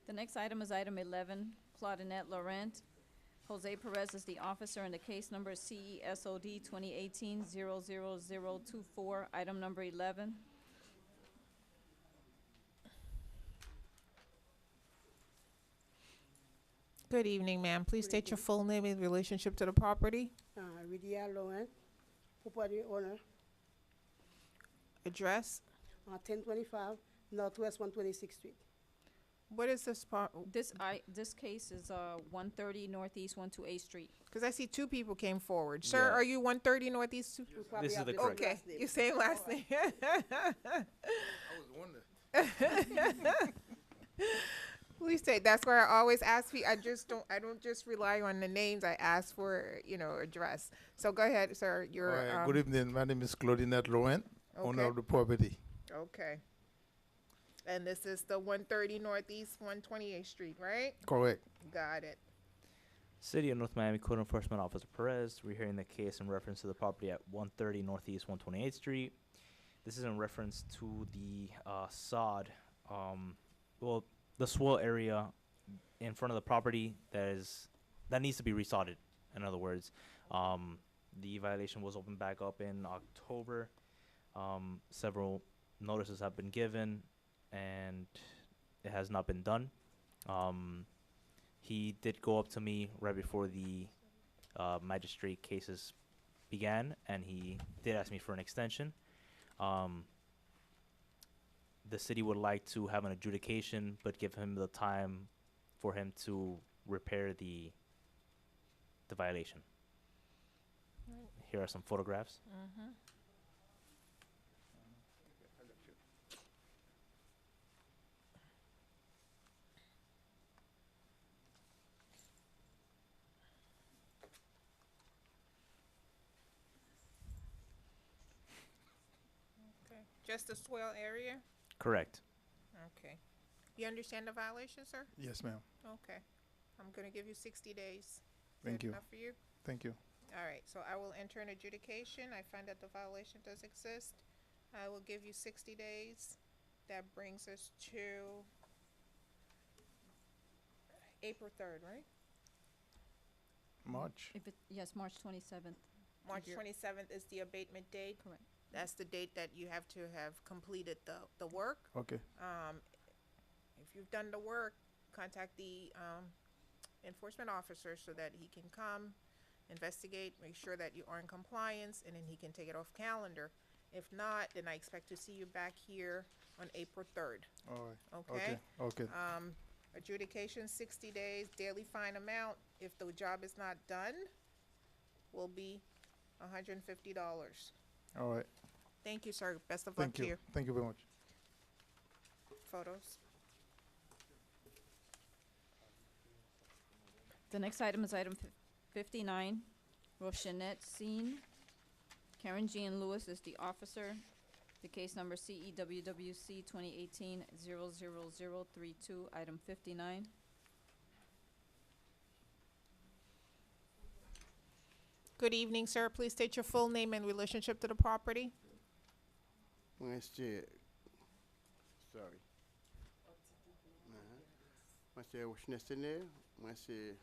The next item is item 11, Claudinette Laurent. Jose Perez is the officer, and the case number is CESOD 2018-00024, item number 11. Good evening, ma'am. Please state your full name in relationship to the property, Lydia Lowen, property owner, address. 1025 Northwest 126th Street. What is this part? This case is 130 Northeast 128 Street. Because I see two people came forward. Sir, Yeah. are you 130 Northeast? We probably This is have the different correct- Okay, last name. you same last name. I was wondering. Please state. That's where I always ask people. I don't just rely on the names. I ask for, address. So go ahead, sir. All You're right, good evening. My name is Claudinette Laurent, owner okay. of the property. Okay. And this is the 130 Northeast 128th Street, right? Correct. Got it. City of North Miami Code Enforcement Officer Perez. We're hearing the case in reference to the property at 130 Northeast 128th Street. This is in reference to the sod, the swell area in front of the property that needs to be resodded. In other words, the violation was opened back up in October. Several notices have been given, and it has not been done. He did go up to me right before the magistrate cases began, and he did ask me for an extension. The city would like to have an adjudication, but give him the time for him to repair the violation. Here are some photographs. Mm-hmm. Okay. Just the swell area? Correct. Okay. You understand the violation, sir? Yes, ma'am. Okay. I'm gonna give you 60 days. Is Thank that you. enough for you? Thank you. All right, so I will enter an adjudication. I find that the violation does exist. I will give you 60 days. That brings us to April 3rd, right? March. Yes, March 27th. March Year. 27th is the abatement date. Correct. That's the date that you have to have completed the work. Okay. If you've done the work, contact the enforcement officer so that he can come, investigate, make sure that you are in compliance, and then he can take it off calendar. If not, then I expect to see you back here on April 3rd, All right. okay? Okay. Adjudication, 60 days, daily fine amount, if the job is not done, will be $150. All right. Thank you, sir. Best of luck Thank to you. you. Thank you very much. Photos. The next item is item 59, Roshanette Scene. Karen Jean Lewis is the officer. The case number CEWWC 2018-00032, item 59. Good evening, sir. Please state your full name and relationship to the property. Monsieur, sorry. Monsieur Washnesene, Monsieur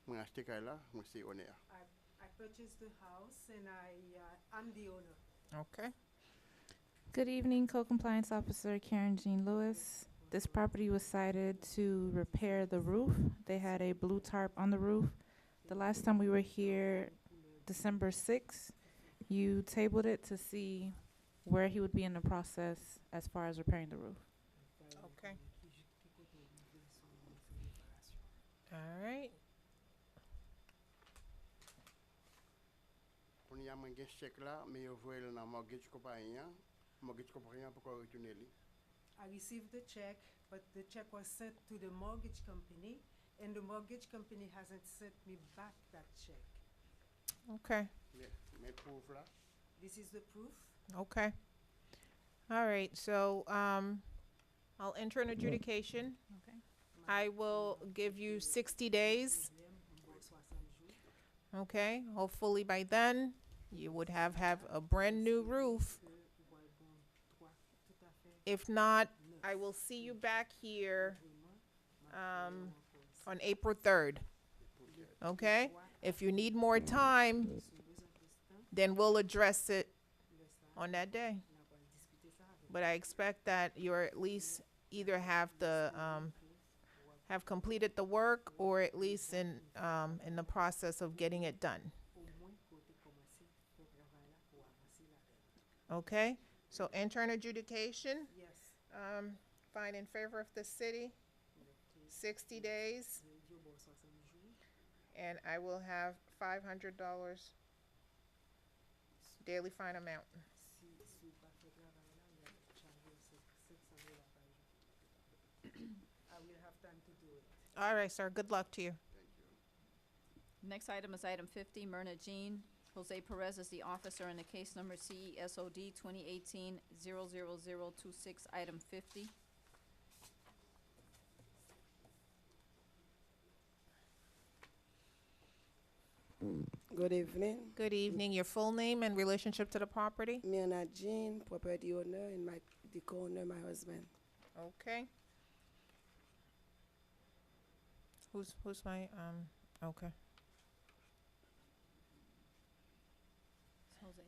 Mwastikala, Monsieur Onea. I purchased the house and I'm the owner. Okay. Good evening, Co-Compliance Officer Karen Jean Lewis. This property was cited to repair the roof. They had a blue tarp on the roof. The last time we were here, December 6th, you tabled it to see where he would be in the process as far as repairing the roof. Okay. All right. Kung yung mga check la, may overwhelm na mortgage ko pa niya. Mortgage ko pa niya pa ko originally. I received the check, but the check was sent to the mortgage company, and the mortgage company hasn't sent me back that check. Okay. May proof la. This is the proof. Okay. All right. So I'll enter an adjudication. Okay. I will give you 60 days. Okay. Hopefully by then you would have a brand new roof. If not, I will see you back here on April 3rd. Okay? If you need more time, then we'll address it on that day. But I expect that you're at least either have have completed the work or at least in the process of getting it done. Okay? So enter an adjudication, Yes. find in favor of the city, 60 days, and I will have $500 daily fine amount. I will have time to do it. All right, sir, good luck to you. Next item is item 50, Myrna Jean. Jose Perez is the officer in the case number CESOD 2018-00026, item 50. Good evening. Good evening, your full name and relationship to the property? Myrna Jean, property owner, and the co-owner, my husband. Okay. Who's my, okay. Jose.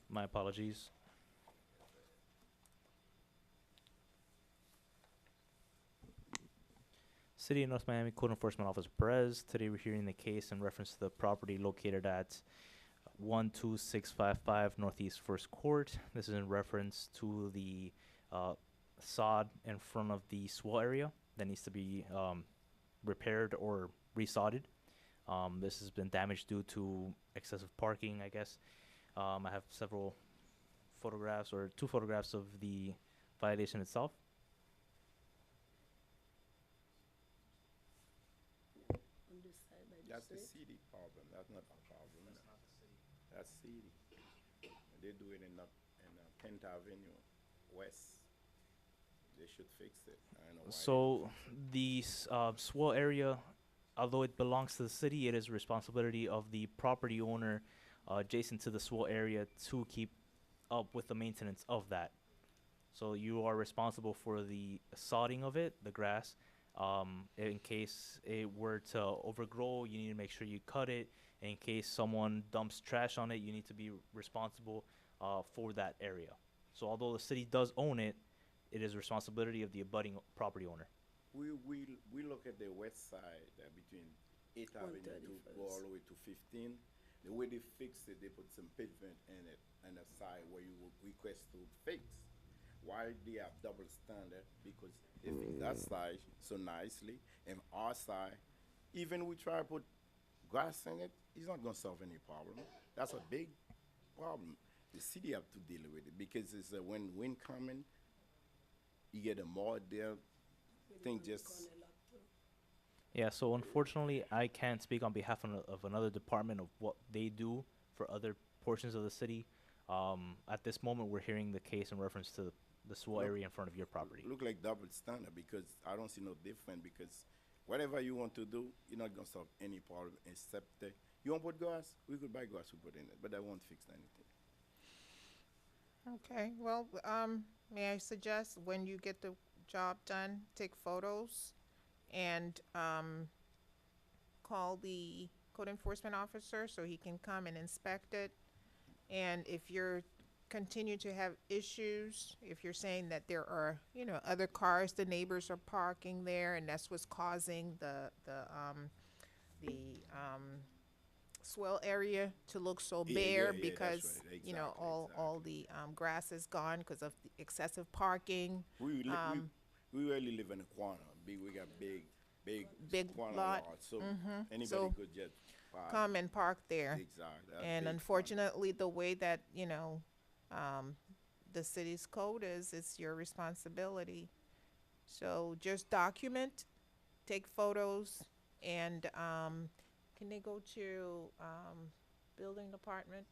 My apologies. City of North Miami Code Enforcement Officer Perez. Today we're hearing the case in reference to the property located at 12655 Northeast First Court. This is in reference to the sod in front of the swell area that needs to be repaired or resodded. This has been damaged due to excessive parking, I guess. I have several photographs, or 2 photographs of the violation itself. That's the city problem. That's not our problem. That's not the city. That's city. They do it in 10th Avenue West. They should fix it. I don't know why. So the swell area, although it belongs to the city, it is responsibility of the property owner adjacent to the swell area to keep up with the maintenance of that. So you are responsible for the sodding of it, the grass. In case it were to overgrow, you need to make sure you cut it. In case someone dumps trash on it, you need to be responsible for that area. So although the city does own it, it is responsibility of the abutting property owner. We look at the west side between 8th Avenue to go all the way to 15. The way they fixed it, they put some pavement in it and a side where you would request to fix. Why they have double standard? Because they fix that side so nicely, and our side, even we try to put grass in it, it's not gonna solve any problem. That's a big problem. The city have to deal with it because it's when wind coming, you get a mud there, thing just. Yeah, so unfortunately, I can't speak on behalf of another department of what they do for other portions of the city. At this moment, we're hearing the case in reference to the swell area in front of your property. Look like double standard because I don't see no difference because whatever you want to do, you're not gonna solve any problem except you want to put grass, we could buy grass to put in it, but that won't fix anything. Okay, well, may I suggest when you get the job done, take photos and call the code enforcement officer so he can come and inspect it. And if you're continue to have issues, if you're saying that there are, other cars, the neighbors are parking there and that's what's causing the swell area to look so bare yeah, because, that's right. all the grass is gone because of the excessive parking. We really live in a corner. We got big corner lot. so anybody So could just park. Come and park there. Exactly. That's And big unfortunately, the way that, the city's code is, it's your responsibility. So just document, take photos, and, can they go to, building department?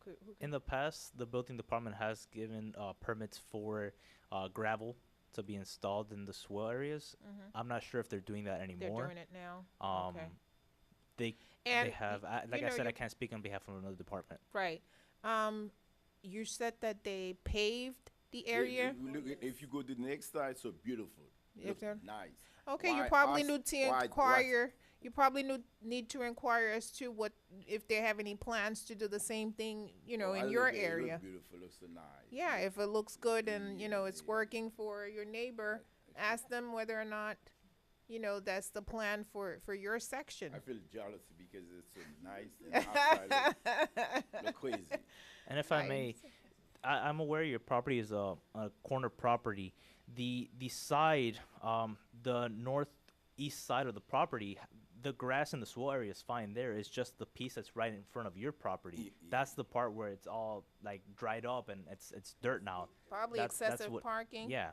Who In the past, the building department has given permits for gravel to be installed in the swell areas. I'm not sure if they're doing that They're anymore. doing it now? Okay. They And have, like I said, I can't speak on behalf of another department. Right. You said that they paved the area? If you go to the next side, so beautiful. If Looks they're- nice. Okay, you Why probably us- need to why- inquire. You probably need to inquire as to what if they have any plans to do the same thing, Oh, I in your look at it, it area. look beautiful. Looks so nice. Yeah, if it looks good and it's Yeah. working for your neighbor, ask them whether or not that's the plan for your section. I feel jealous because it's so nice and outside look crazy. And if I may, I'm aware your property is a corner property. The side, the northeast side of the property, the grass and the swale area is fine there. It's just the piece that's right in front of your property. Yeah. That's the part where it's all like dried up and it's dirt now. Probably That's excessive what- parking. Yeah.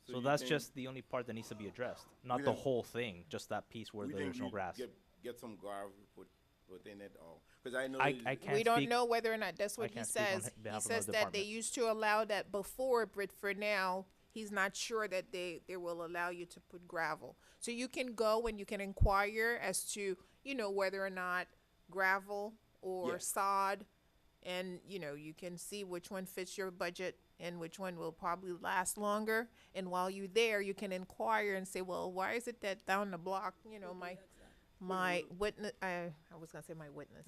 So you that's think- just the only part that needs to be addressed, not We the don't- whole thing, just that piece where We think there's no we grass. Get some gravel put in it, or because I know I there's- can't We don't speak- know whether or not that's I what he can't speak on says. behalf He of my says that they department. used to allow that before, but for now, he's not sure that they will allow you to put gravel. So you can go and you can inquire as to, whether or not gravel or Yeah. sod, and, you can see which one fits your budget and which one will probably last longer. And while you're there, you can inquire and say, well, why is it that down the block, my witness, I was gonna say my witness.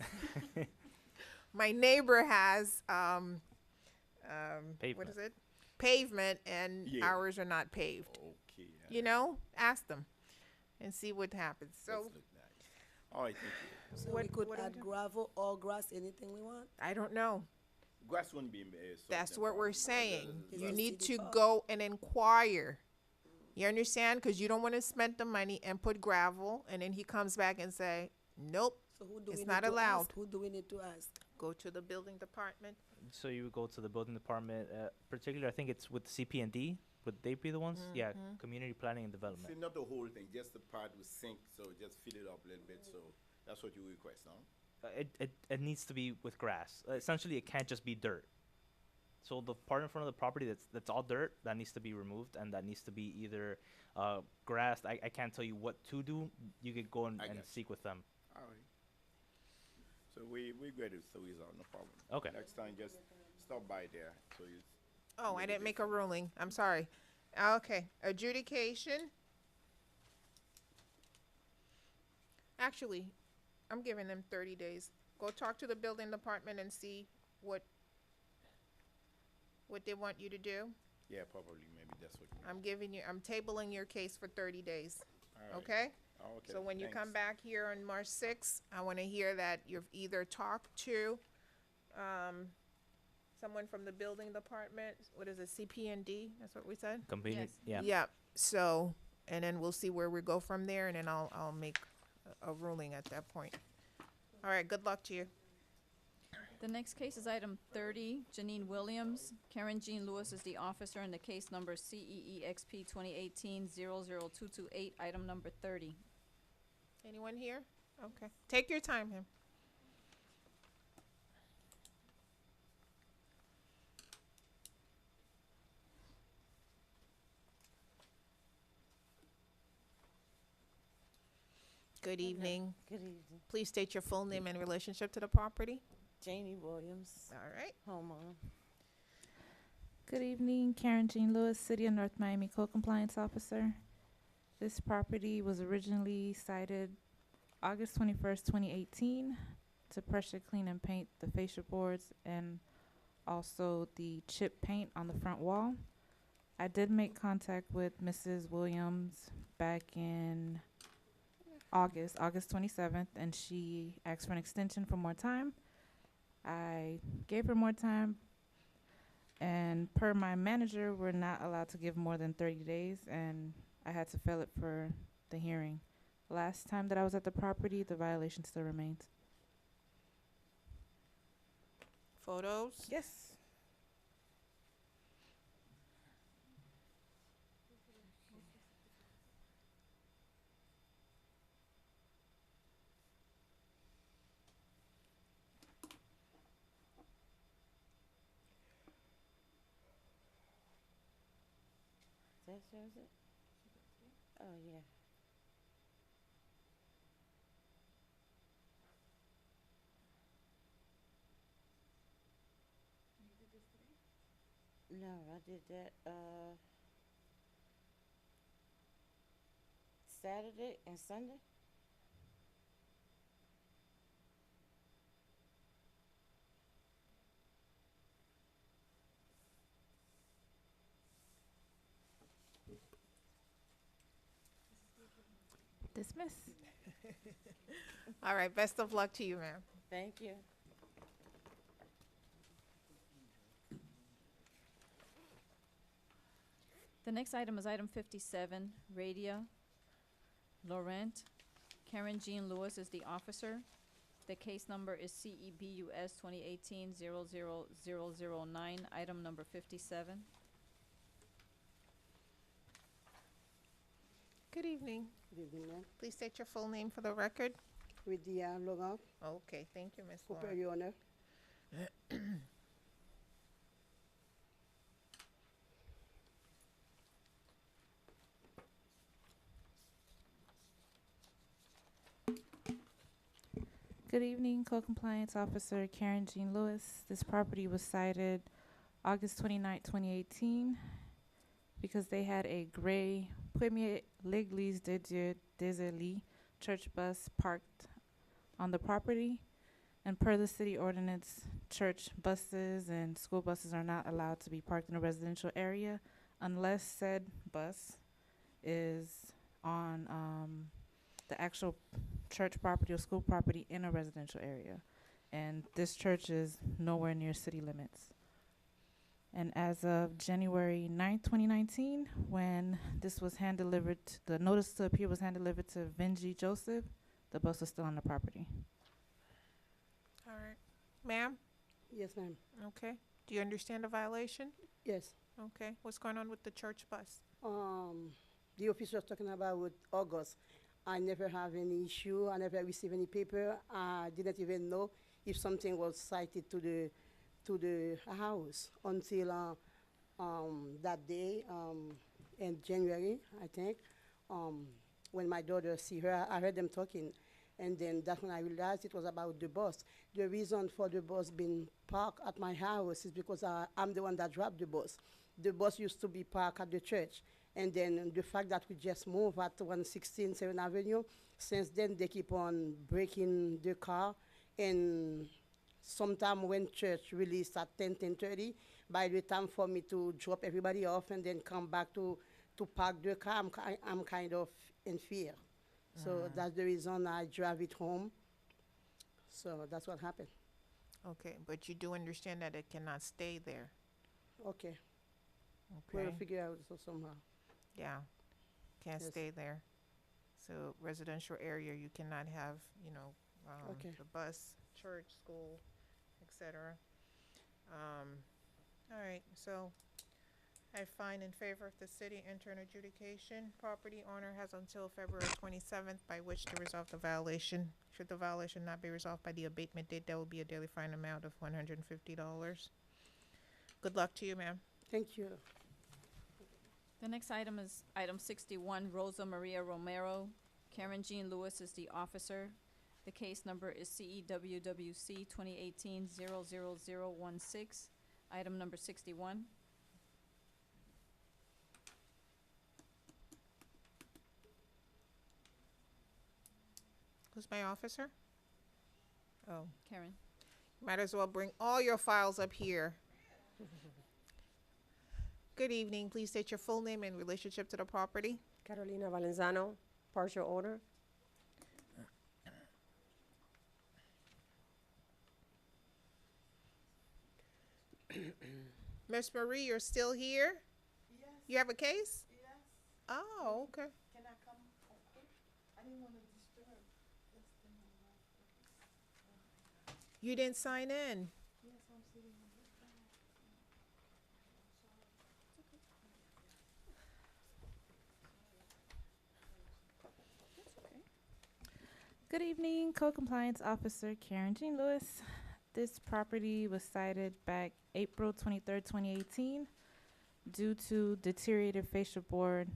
My neighbor has what Pavement. is it? Pavement, and Yeah. ours are not paved. Okay. Yeah. Ask them and see what happens. So Let's look nice. All right, thank you. So What- we could what add do- gravel or grass, anything we want. I don't know. Grass wouldn't be. That's what we're saying. Is You it need city to park? go and inquire. You understand? Because you don't want to spend the money and put gravel, and then he comes back and say, nope, So who do It's we not need to allowed. ask? Who do we need to ask? go to the building department. So you would go to the building department, particularly I think it's with CP&D. Would they be the ones? Yeah, community planning and See, development. not the whole thing, just the part with sink, so just fill it up a little bit. So that's what you request, huh? It needs to be with grass. Essentially, it can't just be dirt. So the part in front of the property that's all dirt, that needs to be removed, and that needs to be either grass. I can't tell you what to do. You could go and I got you. seek with them. All right. So we ready to resolve, no problem. Okay. Next time, just stop by there. So you. Oh, I Make a didn't make a ruling. I'm sorry. Okay, adjudication. Actually, I'm giving them 30 days. Go talk to the building department and see what they want you to do. Yeah, probably maybe that's what. I'm tabling your case for 30 days, All right. okay? Oh, okay. So when you come thanks. back here on March 6th, I want to hear that you've either talked to, someone from the building department, what is it, CP&D, that's what we said? Community. Yeah. Yeah, so, and then we'll see where we go from there, and then I'll make a ruling at that point. All right, good luck to you. The next case is item 30, Janine Williams. Karen Jean Lewis is the officer in the case number CEEXP 2018-00228, item number 30. Anyone here? Okay, take your time, him. Good evening. Good evening. Please state your full name and relationship to the property. Janie Williams, All right. homeowner. Good evening, Karen Jean Lewis, City of North Miami Co-Compliance Officer. This property was originally cited August 21st, 2018 to pressure clean and paint the fascia boards and also the chip paint on the front wall. I did make contact with Mrs. Williams back in August 27th, and she asked for an extension for more time. I gave her more time, and per my manager, we're not allowed to give more than 30 days, and I had to fill it for the hearing. Last time that I was at the property, the violation still remains. Photos? Yes. That shows it? Oh, yeah. No, I did that, Saturday and Sunday. Dismiss. All right, best of luck to you, ma'am. Thank you. The next item is item 57, Radio Laurent. Karen Jean Lewis is the officer. The case number is CEBUS 2018-00009, item number 57. Good evening. Good evening, ma'am. Please state your full name for the record. Lydia Laurent, Okay, thank you, Ms. Cooper, Lauren. Your Honor. Good evening, Co-Compliance Officer Karen Jean Lewis. This property was cited August 29, 2018, because they had a gray Premier L'Église de Dieu des Elis church bus parked on the property. And per the city ordinance, church buses and school buses are not allowed to be parked in a residential area unless said bus is on the actual church property or school property in a residential area. And this church is nowhere near city limits. And as of January 9th, 2019, when this was hand-delivered, the notice to appear was hand-delivered to Vinji Joseph, the bus was still on the property. All right. Ma'am? Yes, ma'am. Okay. Do you understand the violation? Yes. Okay. What's going on with the church bus? The officer talking about with August. I never have any issue. I never receive any paper. I didn't even know if something was cited to the house until that day in January, I think. When my daughter see her, I heard them talking, and then that's when I realized it was about the bus. The reason for the bus being parked at my house is because I'm the one that dropped the bus. The bus used to be parked at the church. And then the fact that we just moved at 116 7th Avenue, since then they keep on breaking the car. And sometime when church released at 10:30, by the time for me to drop everybody off and then come back to park the car, I'm kind of in fear. So that's the reason I drive it home. So that's what happened. Okay, but you do understand that it cannot stay there. Okay. Okay. We'll figure out so somehow. Yeah, can't Yes. stay there. So residential area, you cannot have, Okay. the bus, church, school, etc. All right, so I find in favor of the city enter an adjudication. Property owner has until February 27th by which to resolve the violation. Should the violation not be resolved by the abatement date, there will be a daily fine amount of $150. Good luck to you, ma'am. Thank you. The next item is item 61, Rosa Maria Romero. Karen Jean Lewis is the officer. The case number is CEWWC 2018-00016, item number 61. Who's my officer? Oh, Karen. might as well bring all your files up here. Good evening. Please state your full name and relationship to the property. Carolina Valenzano, partial owner. Miss Marie, you're still here? Yes. You have a case? Yes. Oh, okay. Can I come? Okay. I didn't want to disturb. You didn't sign in. Yes, I'm sitting on this side. Good evening, Co-Compliance Officer Karen Jean Lewis. This property was cited back April 23rd, 2018 due to deteriorated fascia board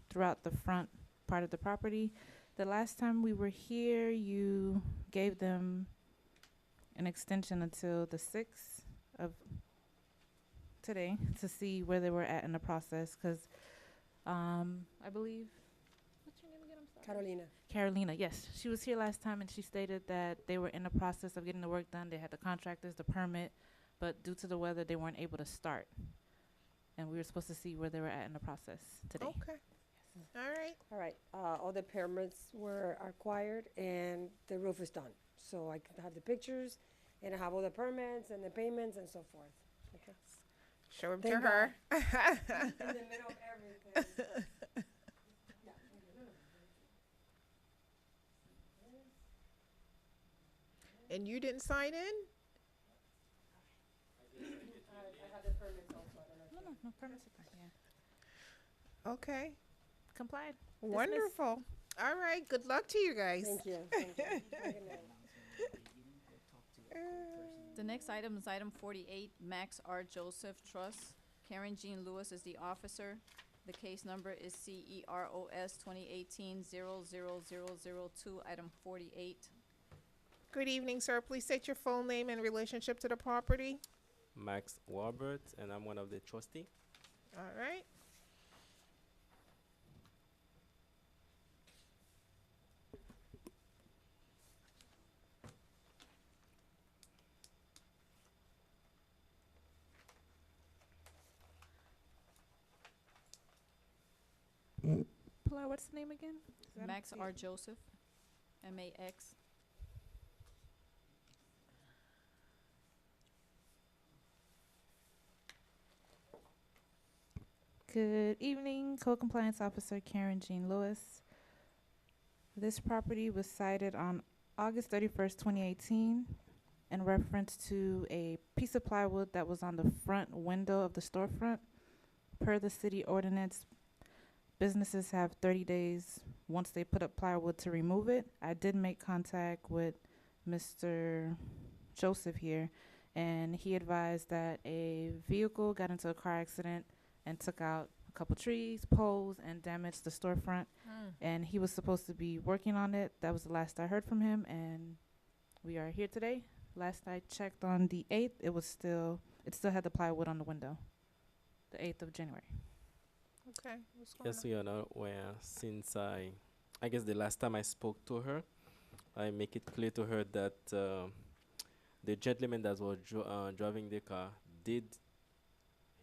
throughout the front part of the property. The last time we were here, you gave them an extension until the 6th of today to see where they were at in the process, because I believe, what's your name again? I'm sorry. Carolina. Carolina, yes. She was here last time and she stated that they were in the process of getting the work done. They had the contractors, the permit, but due to the weather, they weren't able to start. And we were supposed to see where they were at in the process today. Okay. All right. All right, all the permits were acquired and the roof is done. So I can have the pictures and I have all the permits and the payments and so forth. Okay. Show them to Thank her. In the middle of everything. And you didn't sign in? I have the permits also. I don't know if you- No permits. Yeah. Okay. Complied. Wonderful. All right. Good luck to you guys. Thank you. Thank you. Have a good night. The next item is item 48, Max R. Joseph Trust. Karen Jean Lewis is the officer. The case number is CEROS 2018-00002, item 48. Good evening, sir. Please state your full name and relationship to the property. Max Warbert, and I'm one of the trustee. All right. Pilar, what's the name again? Max R. Joseph, M-A-X. Good evening, Co-Compliance Officer Karen Jean Lewis. This property was cited on August 31st, 2018, in reference to a piece of plywood that was on the front window of the storefront. Per the city ordinance, businesses have 30 days once they put up plywood to remove it. I did make contact with Mr. Joseph here, and he advised that a vehicle got into a car accident and took out a couple trees, poles, and damaged the storefront. And he was supposed to be working on it. That was the last I heard from him, and we are here today. Last I checked on the 8th, it still had the plywood on the window. The 8th of January. Okay. What's going Yes, we are not aware. Since I guess the last time I spoke to her, I make it clear to her that the gentleman that was driving the car did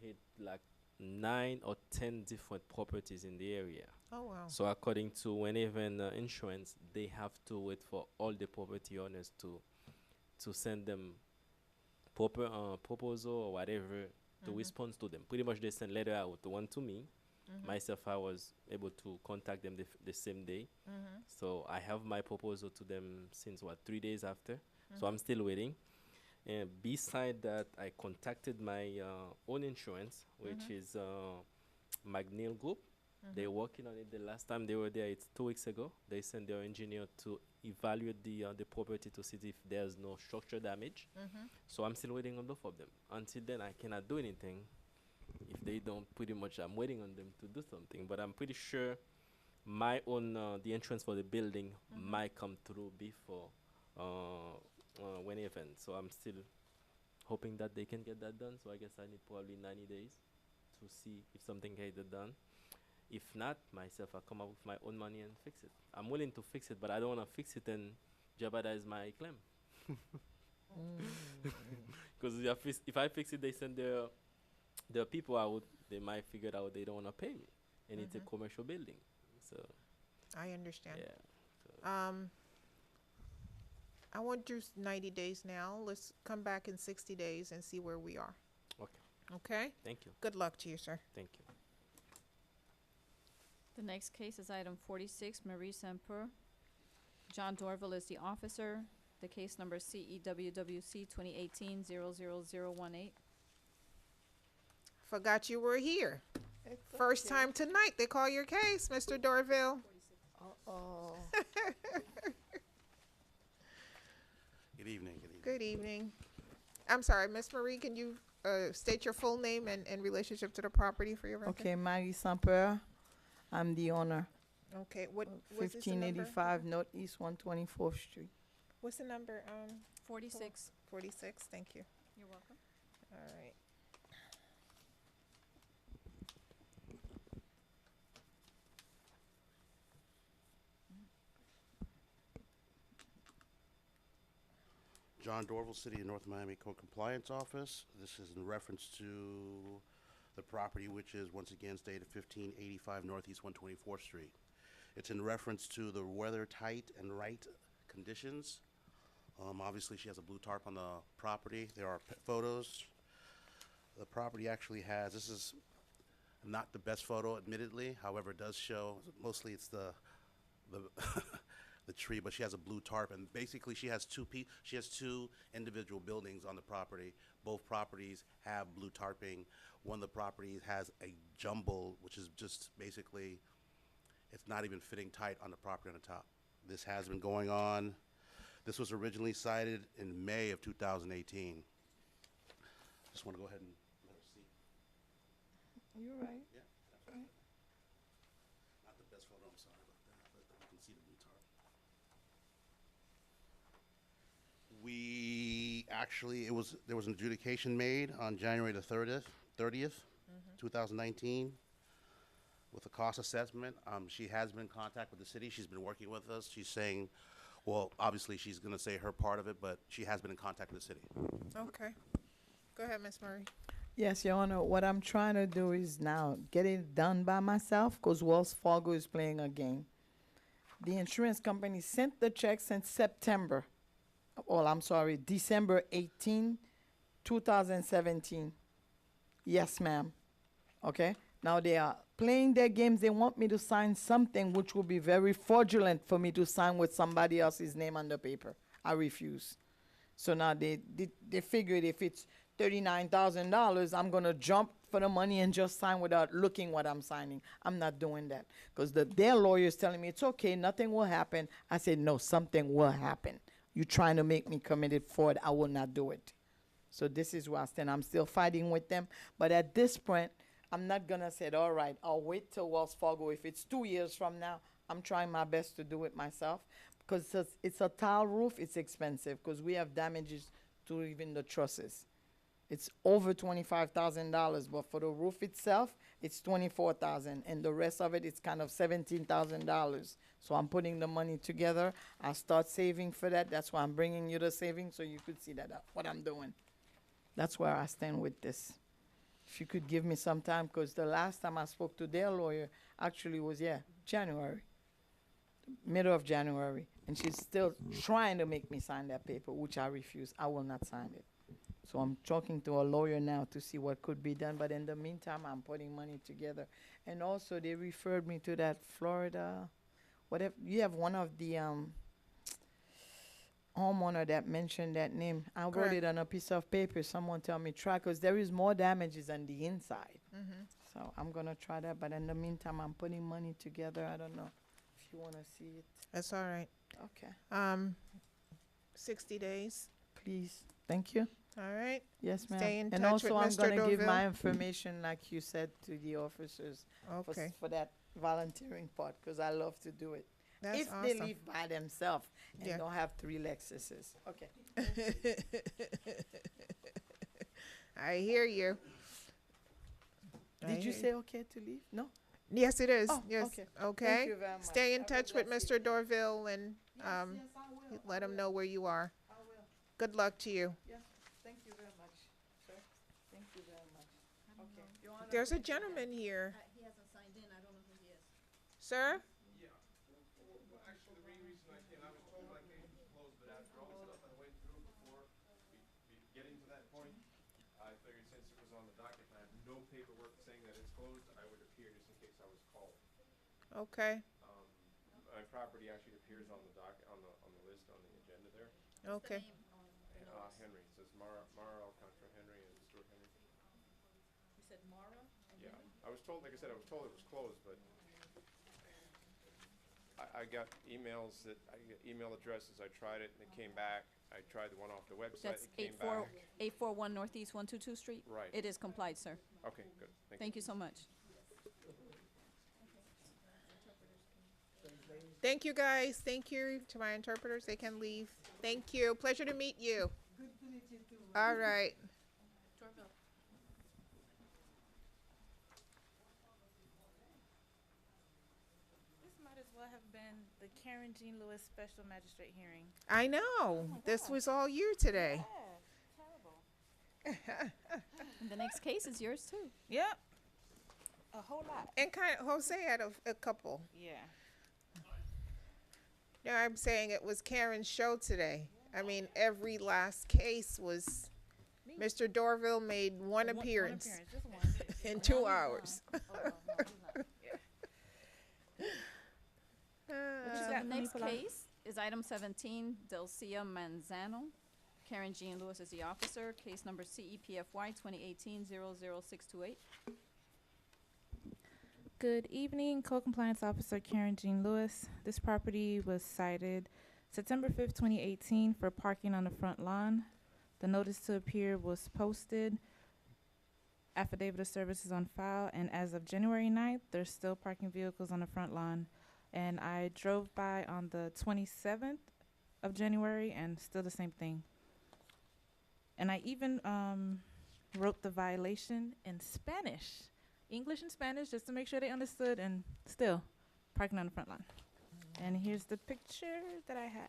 hit like 9 or 10 different properties in the area. Oh, wow. So according to Wheneven Insurance, they have to wait for all the property owners to send them proper proposal or whatever to respond to them. Pretty much they send letter out, one to me. Myself, I was able to contact them the same day. So I have my proposal to them since 3 days after. So I'm still waiting. And beside that, I contacted my own insurance, which is McNeil Group. They're working on it. The last time they were there, it's 2 weeks ago. They sent their engineer to evaluate the property to see if there's no structure damage. So I'm still waiting on both of them. Until then, I cannot do anything. If they don't, pretty much, I'm waiting on them to do something. But I'm pretty sure my own, the entrance for the building might come through before Wheneven. So I'm still hoping that they can get that done. So I guess I need probably 90 days to see if something can get done. If not, myself, I'll come up with my own money and fix it. I'm willing to fix it, but I don't want to fix it and jeopardize my claim. Because if I fix it, they send their people out, they might figure out they don't want to pay me. And it's a commercial building. So I understand. yeah. I want you 90 days now. Let's come back in 60 days and see where we are. Okay. Okay? Thank you. Good luck to you, sir. Thank you. The next case is item 46, Marie Semper. John Dorville is the officer. The case number CEWWC 2018-00018. Forgot you were here. First time tonight they call your case, Mr. Dorville. Oh. Good evening. Good evening. Good evening. I'm sorry, Miss Marie, can you state your full name and relationship to the property for your record? Okay, Marie Semper. I'm the owner. Okay, what is the number? 1585 Northeast 124th Street. What's the number? 46. 46, thank you. You're welcome. All right. John Dorval, City of North Miami Code Compliance Office. This is in reference to the property, which is once again stated 1585 Northeast 124th Street. It's in reference to the weather tight and right conditions. Obviously, she has a blue tarp on the property. There are photos. The property actually has, this is not the best photo, admittedly. However, it does show, mostly it's the the tree, but she has a blue tarp, and basically she has two individual buildings on the property. Both properties have blue tarping. One of the properties has a jumble, which is just basically, it's not even fitting tight on the property on the top. This has been going on. This was originally cited in May of 2018. Just want to go ahead and let her see. You're right. Yeah, that's right. Not the best photo, I'm sorry about that, but you can see the blue tarp. We actually, there was an adjudication made on January the 30th, 2019, with a cost assessment. She has been in contact with the city. She's been working with us. She's saying, well, obviously she's going to say her part of it, but she has been in contact with the city. Okay. Go ahead, Ms. Murray. Yes, Your Honor, what I'm trying to do is now get it done by myself because Wells Fargo is playing a game. The insurance company sent the checks in September. Well, I'm sorry, December 18, 2017. Yes, ma'am. Okay? Now they are playing their games. They want me to sign something which will be very fraudulent for me to sign with somebody else's name on the paper. I refuse. So now they figured if it's $39,000, I'm going to jump for the money and just sign without looking what I'm signing. I'm not doing that because their lawyer is telling me it's okay, nothing will happen. I said, no, something will happen. You're trying to make me committed fraud. I will not do it. So this is where I stand. I'm still fighting with them. But at this point, I'm not going to say, all right, I'll wait till Wells Fargo. If it's 2 years from now, I'm trying my best to do it myself. Because it's a tile roof, it's expensive because we have damages to even the trusses. It's over $25,000, but for the roof itself, it's $24,000, and the rest of it, it's kind of $17,000. So I'm putting the money together. I'll start saving for that. That's why I'm bringing you the savings so you could see that what I'm doing. That's where I stand with this. If you could give me some time, because the last time I spoke to their lawyer actually was, January, middle of January, and she's still trying to make me sign that paper, which I refuse. I will not sign it. So I'm talking to a lawyer now to see what could be done. But in the meantime, I'm putting money together. And also, they referred me to that Florida, whatever. You have one of the homeowner that mentioned that name. I wrote it on a piece of paper. Someone tell me try, because there is more damages on the inside. So I'm going to try that. But in the meantime, I'm putting money together. I don't know if you want to see it. That's all right. Okay. 60 days. Please. Thank you. All right. Yes, ma'am. Stay in and touch also, with I'm Mr. going to give my Dorville. information, like you said, to the officers Okay. for that volunteering part, because I love to do it. That's if they awesome. live by themselves and Yeah. don't have 3 Lexuses. Okay. I hear you. Did you say okay to leave? No? Yes, it is. Oh, Yes. okay. Okay. Thank you very much. Stay in Have a touch with blessed Mr. Dorville and let him know where you are. I will. Good luck to you. Yes. Thank you very much, sir. Thank you very much. Okay. Your Honor, There's a gentleman here. He hasn't signed in. I don't know who he is. Sir? Yeah. Well, actually, the main reason I came, I was told my case was closed, but after all the stuff I went through before getting to that point, I figured since it was on the docket and I have no paperwork saying that it's closed, I would appear just in case I was called. Okay. My property actually appears on the docket, on the list, on the agenda there. Okay. Henry, it says Mara Alcantara Henry and Stuart Henry. You said Mara? Yeah, I was told, like I said, I was told it was closed, but I got emails email addresses, I tried it and it came back. I tried the one off the website, That's it came back. 841 Northeast 122 Street? Right. It is complied, sir. Okay, good, Thank you so much. Thank you, guys. Thank you to my interpreters. They can leave. Thank you. Pleasure to meet you. Good to meet you too. All right. This might as well have been the Karen Jean Lewis special magistrate hearing. I know. This was all you today. And the next case is yours too. Yep. A whole lot. And kind of, Jose had a couple. Yeah. No, I'm saying it was Karen's show today. I mean, every last case was, Mr. Dorville made one appearance Just one. in 2 hours. So the next case is item 17, Delcia Manzano. Karen Jean Lewis is the officer. Case number CEPFY 2018-00628. Good evening, Co-Compliance Officer Karen Jean Lewis. This property was cited September 5th, 2018 for parking on the front lawn. The notice to appear was posted. Affidavit of service is on file, and as of January 9th, there's still parking vehicles on the front lawn. And I drove by on the 27th of January, and still the same thing. And I even wrote the violation in Spanish. English and Spanish, just to make sure they understood, and still parking on the front lawn. And here's the picture that I have.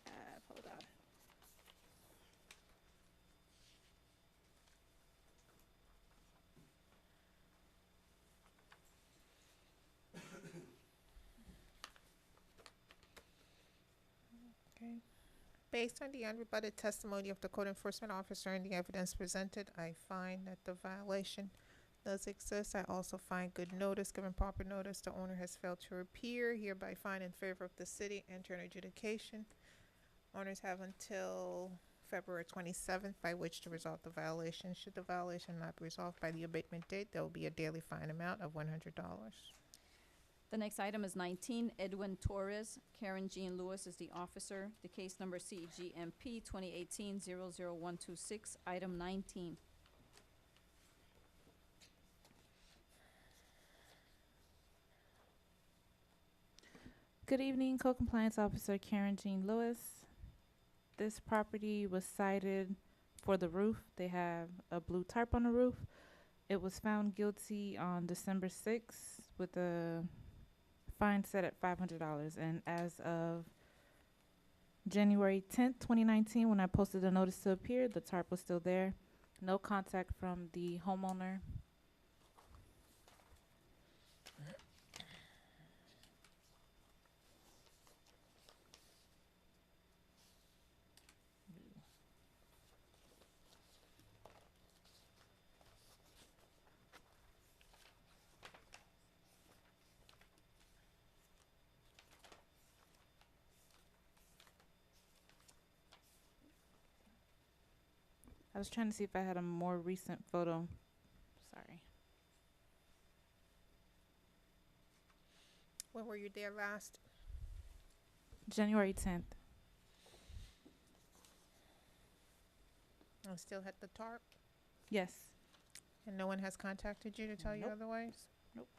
Hold on. Okay. Based on the unrebutted testimony of the code enforcement officer and the evidence presented, I find that the violation does exist. I also find good notice, given proper notice, the owner has failed to appear, hereby find in favor of the city, enter an adjudication. Owners have until February 27th by which to resolve the violation. Should the violation not be resolved by the abatement date, there will be a daily fine amount of $100. The next item is 19, Edwin Torres. Karen Jean Lewis is the officer. The case number CGMP 2018-00126, item 19. Good evening, Co-Compliance Officer Karen Jean Lewis. This property was cited for the roof. They have a blue tarp on the roof. It was found guilty on December 6th with a fine set at $500. And as of January 10th, 2019, when I posted a notice to appear, the tarp was still there. No contact from the homeowner. I was trying to see if I had a more recent photo. Sorry. When were you there last? January 10th. I still had the tarp? Yes. And no one has contacted you to tell you Nope. otherwise? Nope.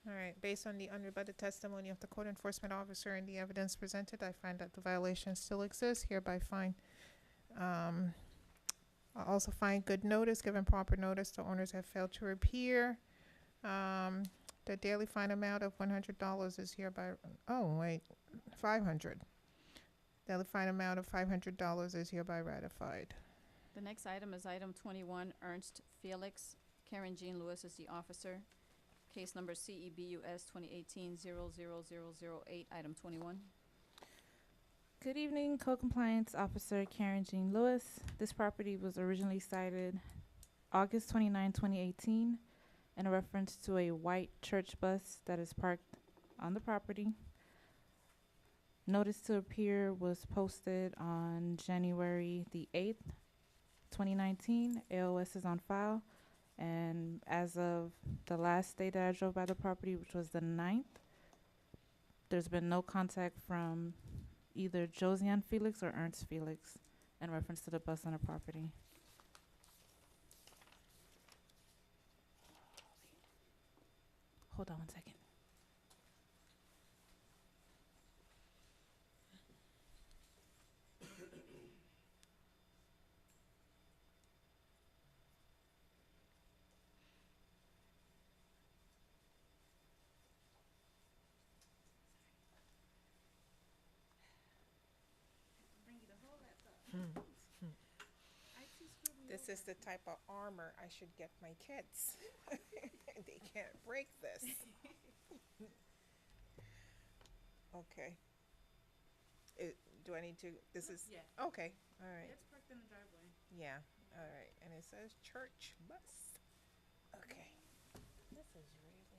All right, based on the unrebutted testimony of the code enforcement officer and the evidence presented, I find that the violation still exists, hereby find, I also find good notice, given proper notice, the owners have failed to appear. The daily fine amount of $100 is hereby, oh, wait, 500. Daily fine amount of $500 is hereby ratified. The next item is item 21, Ernst Felix. Karen Jean Lewis is the officer. Case number CEBUS 2018-00008, item 21. Good evening, Co-Compliance Officer Karen Jean Lewis. This property was originally cited August 29, 2018, in a reference to a white church bus that is parked on the property. Notice to appear was posted on January the 8th, 2019. AOS is on file. And as of the last day that I drove by the property, which was the 9th, there's been no contact from either Josiane Felix or Ernst Felix in reference to the bus on the property. Hold on one second. This is the type of armor I should get my kids. They can't break this. Okay. Do I need to, this is? Yeah. Okay, all right. It's parked in the driveway. Yeah, all right, and it says church bus. Okay. This is really good.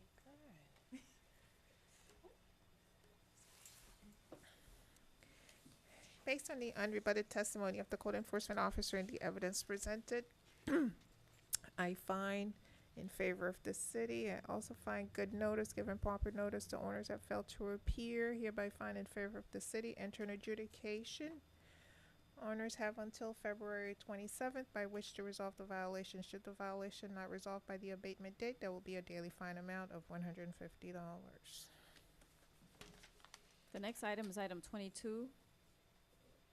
Based on the unrebutted testimony of the code enforcement officer and the evidence presented, I find in favor of the city. I also find good notice, given proper notice to owners that failed to appear. Hereby find in favor of the city, enter an adjudication. Owners have until February 27th by which to resolve the violation. Should the violation not resolved by the abatement date, there will be a daily fine amount of $150. The next item is item 22.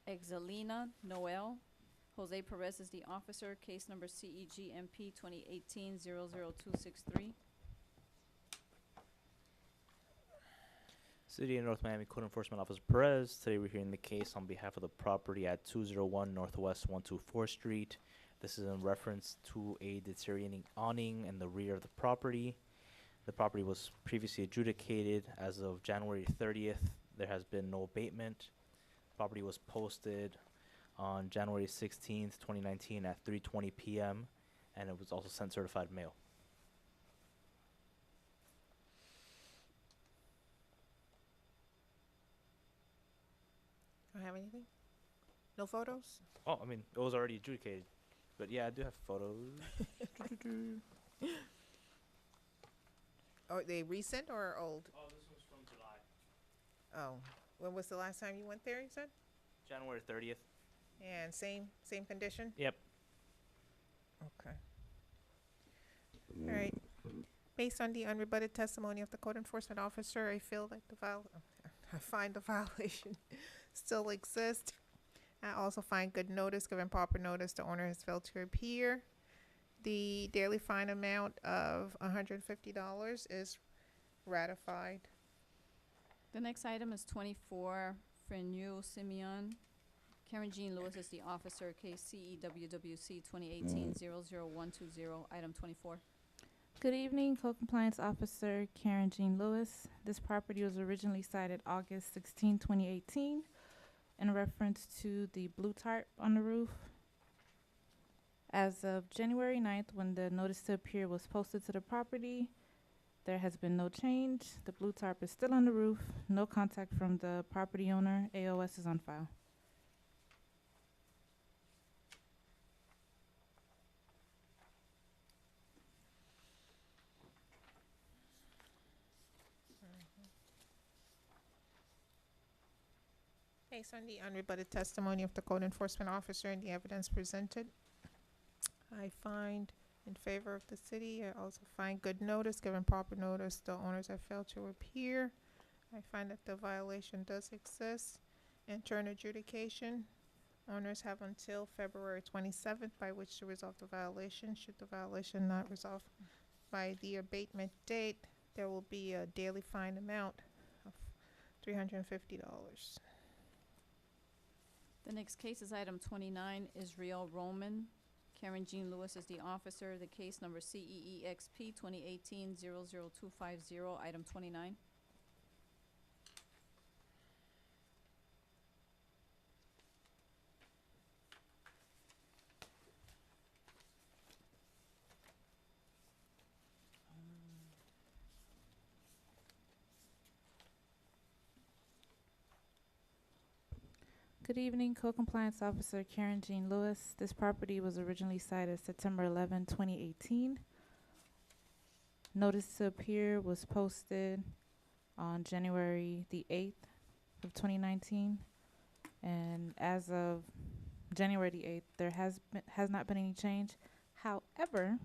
Exalina Noel. Jose Perez is the officer. Case number CEGMP 2018-00263. City of North Miami Code Enforcement Officer Perez. Today we're hearing the case on behalf of the property at 201 Northwest 124th Street. This is in reference to a deteriorating awning in the rear of the property. The property was previously adjudicated as of January 30th. There has been no abatement. Property was posted on January 16th, 2019 at 3:20 p.m. and it was also sent certified mail. Don't have anything? No photos? Oh, I mean, it was already adjudicated. But yeah, I do have photos. Are they recent or old? Oh, this was from July. Oh, when was the last time you went there, you said? January 30th. And same condition? Yep. Okay. All right. Based on the unrebutted testimony of the code enforcement officer, I feel that I find the violation still exists. I also find good notice, given proper notice, the owner has failed to appear. The daily fine amount of $150 is ratified. The next item is 24. Frenew Simeon. Karen Jean Lewis is the officer. Case CEWWC 2018-00120. Item 24. Good evening, Co-Compliance Officer Karen Jean Lewis. This property was originally cited August 16, 2018, in reference to the blue tarp on the roof. As of January 9th, when the notice to appear was posted to the property, there has been no change. The blue tarp is still on the roof. No contact from the property owner. AOS is on file. Based on the unrebutted testimony of the code enforcement officer and the evidence presented, I find in favor of the city. I also find good notice, given proper notice, the owners have failed to appear. I find that the violation does exist. Enter an adjudication. Owners have until February 27th by which to resolve the violation. Should the violation not resolve by the abatement date, there will be a daily fine amount of $350. The next case is item 29. Israel Roman. Karen Jean Lewis is the officer. The case number CEEXP 2018-00250. Item 29. Good evening, Co-Compliance Officer Karen Jean Lewis. This property was originally cited September 11, 2018. Notice to appear was posted on January the 8th of 2019. And as of January the 8th, there has not been any change. However,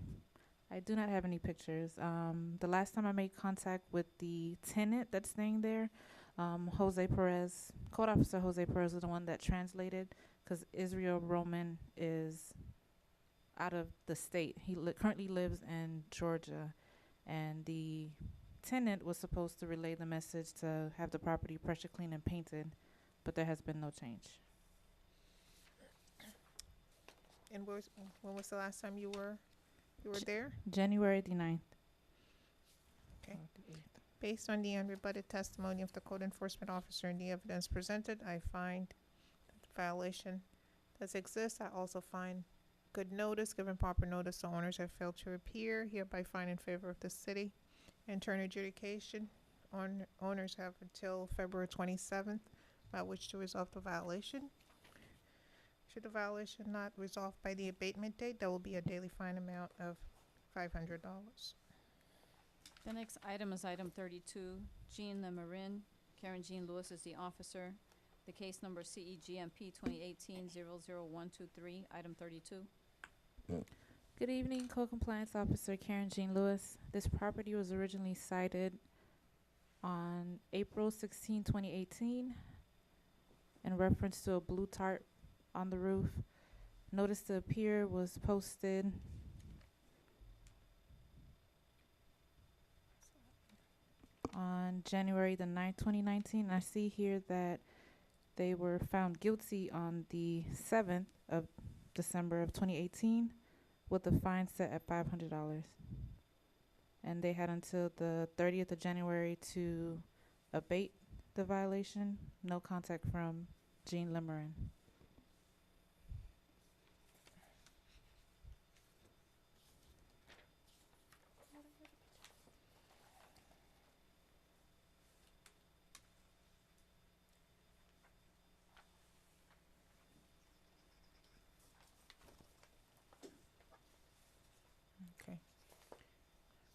I do not have any pictures. The last time I made contact with the tenant that's staying there, Jose Perez, Code Officer Jose Perez is the one that translated, because Israel Roman is out of the state. He currently lives in Georgia, and the tenant was supposed to relay the message to have the property pressure cleaned and painted, but there has been no change. And when was the last time you were there? January the 9th. Okay. Based on the unrebutted testimony of the code enforcement officer and the evidence presented, I find that the violation does exist. I also find good notice, given proper notice, the owners have failed to appear, hereby find in favor of the city. In turn adjudication, owners have until February 27th by which to resolve the violation. Should the violation not resolved by the abatement date, there will be a daily fine amount of $500. The next item is item 32, Jean Lemerin. Karen Jean Lewis is the officer. The case number CEGMP 2018-00123, item 32. Good evening, Co-Compliance Officer Karen Jean Lewis. This property was originally cited on April 16, 2018, in reference to a blue tarp on the roof. Notice to appear was posted on January the 9th, 2019. I see here that they were found guilty on the 7th of December of 2018 with a fine set at $500. And they had until the 30th of January to abate the violation. No contact from Jean Lemerin.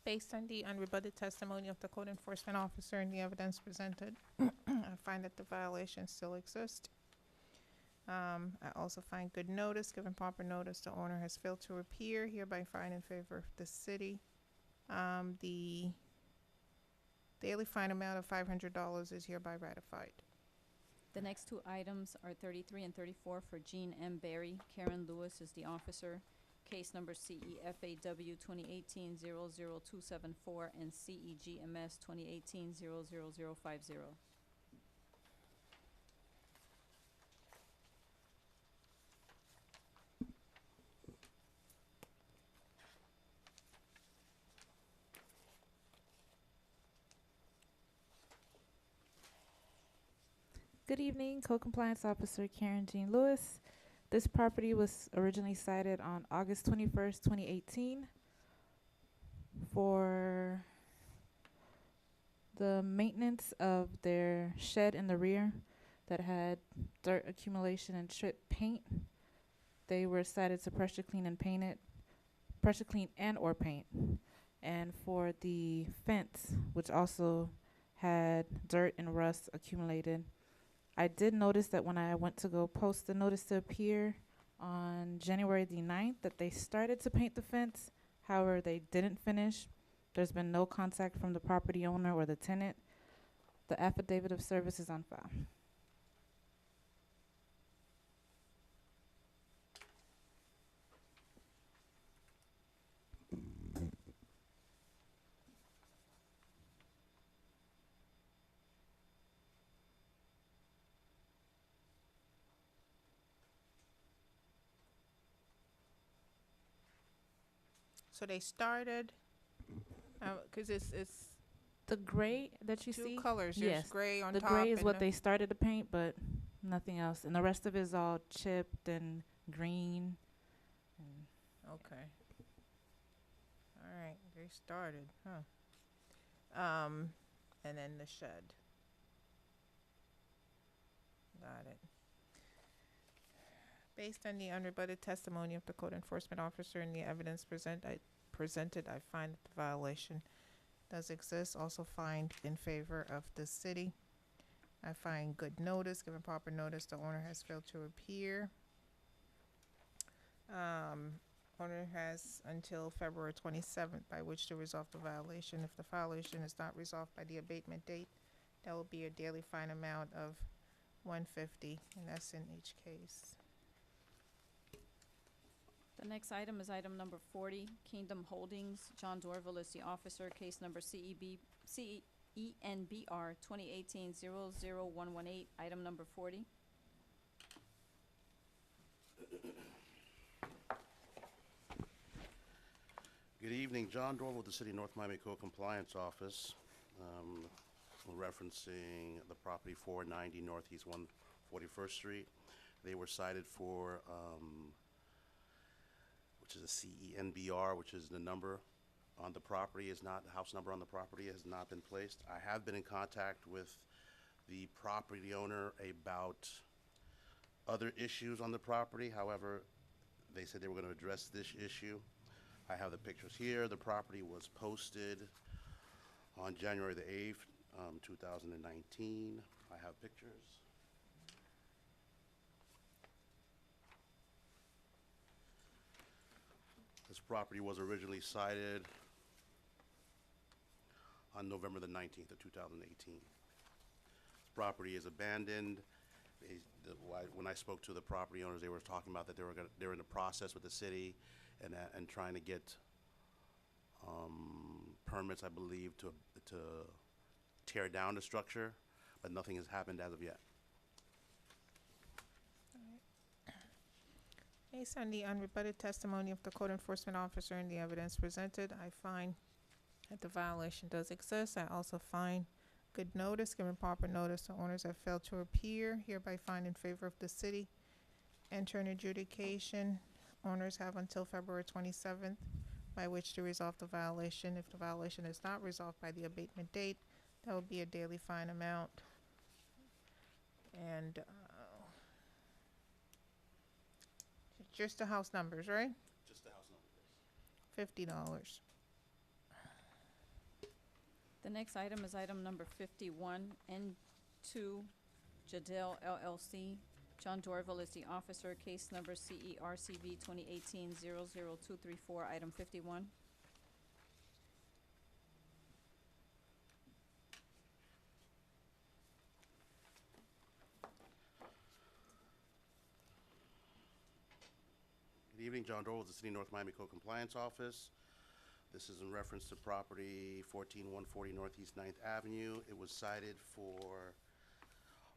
Based on the unrebutted testimony of the code enforcement officer and the evidence presented, I find that the violation still exists. I also find good notice, given proper notice, the owner has failed to appear, hereby find in favor of the city. The daily fine amount of $500 is hereby ratified. The next two items are 33 and 34 for Jean M. Berry. Karen Lewis is the officer. Case number CEFAW 2018-00274 and CEGMS 2018-00050. Good evening, Co-Compliance Officer Karen Jean Lewis. This property was originally cited on August 21st, 2018 for the maintenance of their shed in the rear that had dirt accumulation and chipped paint. They were cited to pressure clean and paint it, pressure clean and or paint. And for the fence, which also had dirt and rust accumulated, I did notice that when I went to go post the notice to appear on January the 9th that they started to paint the fence. However, they didn't finish. There's been no contact from the property owner or the tenant. The affidavit of service is on file. So they started, cause it's the gray that you two see. colors. Yes, There's gray on the top. gray is and what the- they started to paint, but nothing else. And the rest of it is all chipped and green. And Okay. All right, they started, huh? And then the shed. Got it. Based on the unrebutted testimony of the code enforcement officer and the evidence presented, I find that the violation does exist. Also find in favor of the city. I find good notice, given proper notice, the owner has failed to appear. Owner has until February 27th by which to resolve the violation. If the violation is not resolved by the abatement date, there will be a daily fine amount of $150, and that's in each case. The next item is item number 40, Kingdom Holdings. John Dorville is the officer. Case number CENBR 2018-00118, item number 40. Good evening, John Doyle with the City of North Miami Code Compliance Office. Referencing the property 490 Northeast 141st Street. They were cited for, which is a CENBR, which is the number on the property, is not, the house number on the property has not been placed. I have been in contact with the property owner about other issues on the property. However, they said they were going to address this issue. I have the pictures here. The property was posted on January the 8th, 2019. I have pictures. This property was originally cited on November the 19th of 2018. This property is abandoned. When I spoke to the property owners, they were talking about that they were in the process with the city and trying to get permits, I believe, to tear down the structure, but nothing has happened as of yet. Based on the unrebutted testimony of the code enforcement officer and the evidence presented, I find that the violation does exist. I also find good notice, given proper notice to owners that failed to appear, hereby find in favor of the city. Enter an adjudication. Owners have until February 27th by which to resolve the violation. If the violation is not resolved by the abatement date, that will be a daily fine amount. And just the house numbers, right? Just the house number, $50. The next item is item number 51, N2 Jadel LLC. John Dorville is the officer, case number CERCV 2018-00234, item 51. Good evening, John Doyle with the City of North Miami Code Compliance Office. This is in reference to property 14140 Northeast 9th Avenue. It was cited for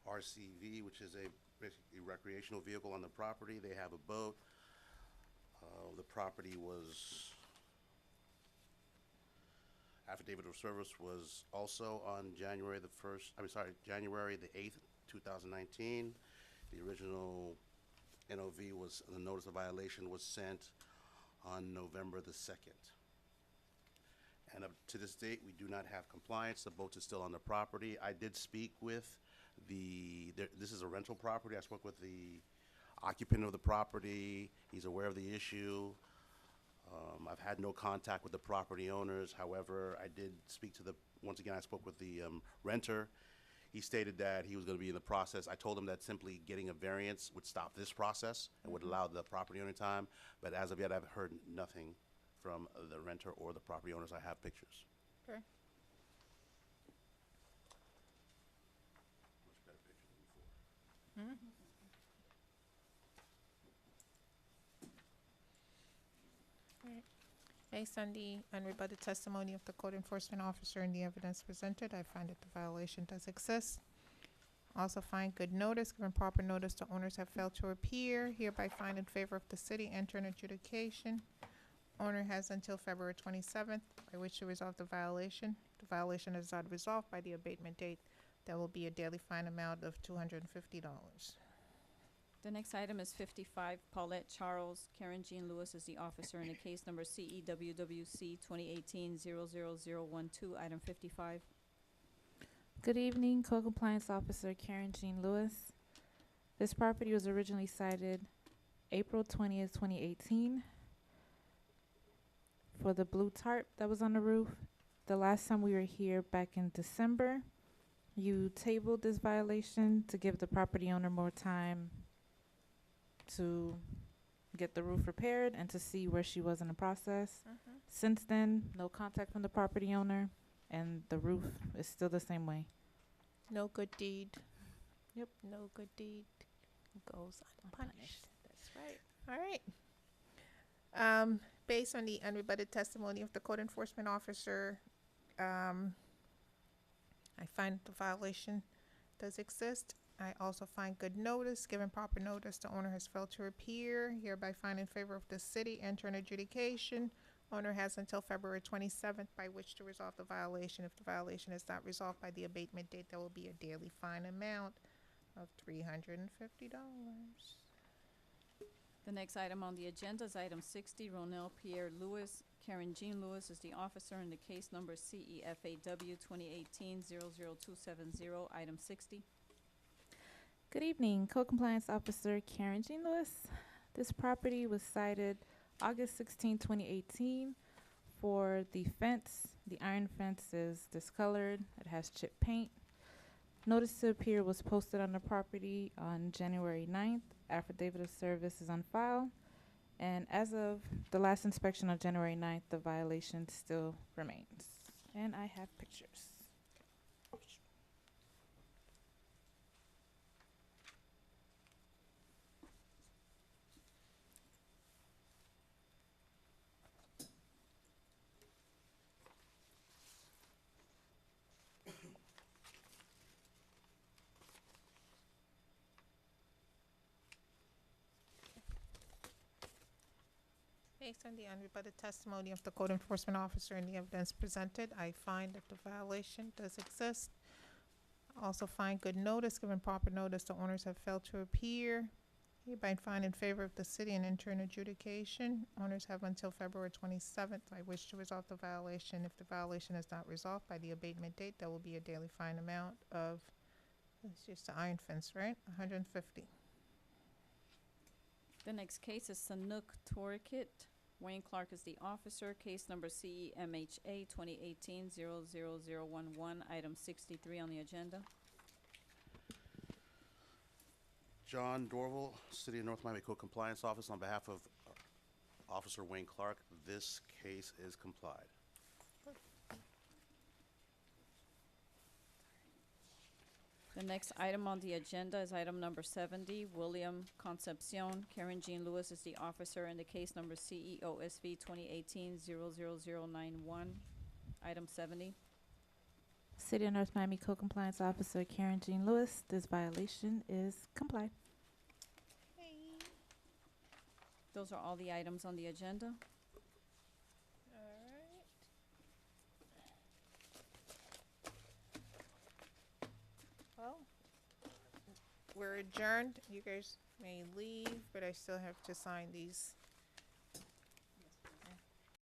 RCV, which is basically a recreational vehicle on the property. They have a boat. The property was, affidavit of service was also on January the 8th, 2019. The original NOV was, the notice of violation was sent on November the 2nd. And up to this date, we do not have compliance. The boat is still on the property. I did speak with this is a rental property. I spoke with the occupant of the property. He's aware of the issue. I've had no contact with the property owners. However, I did speak to once again, I spoke with the renter. He stated that he was going to be in the process. I told him that simply getting a variance would stop this process and would allow the property owner time. But as of yet, I've heard nothing from the renter or the property owners. I have pictures. Okay. Much better picture than before. Right. Based on the unrebutted testimony of the code enforcement officer and the evidence presented, I find that the violation does exist. Also find good notice, given proper notice to owners have failed to appear, hereby find in favor of the city, enter an adjudication. Owner has until February 27th by which to resolve the violation. If the violation is not resolved by the abatement date, there will be a daily fine amount of $250. The next item is 55, Paulette Charles. Karen Jean Lewis is the officer in the case number CEWWC 2018-00012, item 55. Good evening, Code Compliance Officer Karen Jean Lewis. This property was originally cited April 20th, 2018 for the blue tarp that was on the roof. The last time we were here back in December, you tabled this violation to give the property owner more time to get the roof repaired and to see where she was in the process. Since then, no contact from the property owner, and the roof is still the same way. No good deed. Yep. No good deed goes unpunished. That's right. All right. Based on the unrebutted testimony of the code enforcement officer, I find the violation does exist. I also find good notice, given proper notice, the owner has failed to appear, hereby find in favor of the city, enter an adjudication. Owner has until February 27th by which to resolve the violation. If the violation is not resolved by the abatement date, there will be a daily fine amount of $350. The next item on the agenda is item 60, Ronell Pierre Lewis. Karen Jean Lewis is the officer in the case number CEFAW 2018-00270, item 60. Good evening, Co-Compliance Officer Karen Jean Lewis. This property was cited August 16, 2018 for the fence. The iron fence is discolored. It has chipped paint. Notice to appear was posted on the property on January 9th. Affidavit of service is on file. And as of the last inspection on January 9th, the violation still remains. And I have pictures. Based on the unrebutted testimony of the code enforcement officer and the evidence presented, I find that the violation does exist. Also find good notice, given proper notice, the owners have failed to appear. Hereby find in favor of the city and enter an adjudication. Owners have until February 27th by which to resolve the violation. If the violation is not resolved by the abatement date, there will be a daily fine amount of, it's just the iron fence, right? $150. The next case is Sanuk Torikit. Wayne Clark is the officer. Case number CEMHA 2018-00011, item 63 on the agenda. John Dorval, City of North Miami Code Compliance Office, on behalf of Officer Wayne Clark, this case is complied. The next item on the agenda is item number 70, William Concepcion. Karen Jean Lewis is the officer in the case number CEOSV 2018-00091, item 70. City of North Miami Co-Compliance Officer Karen Jean Lewis. This violation is complied. Those are all the items on the agenda. Well, we're adjourned. You guys may leave, but I still have to sign these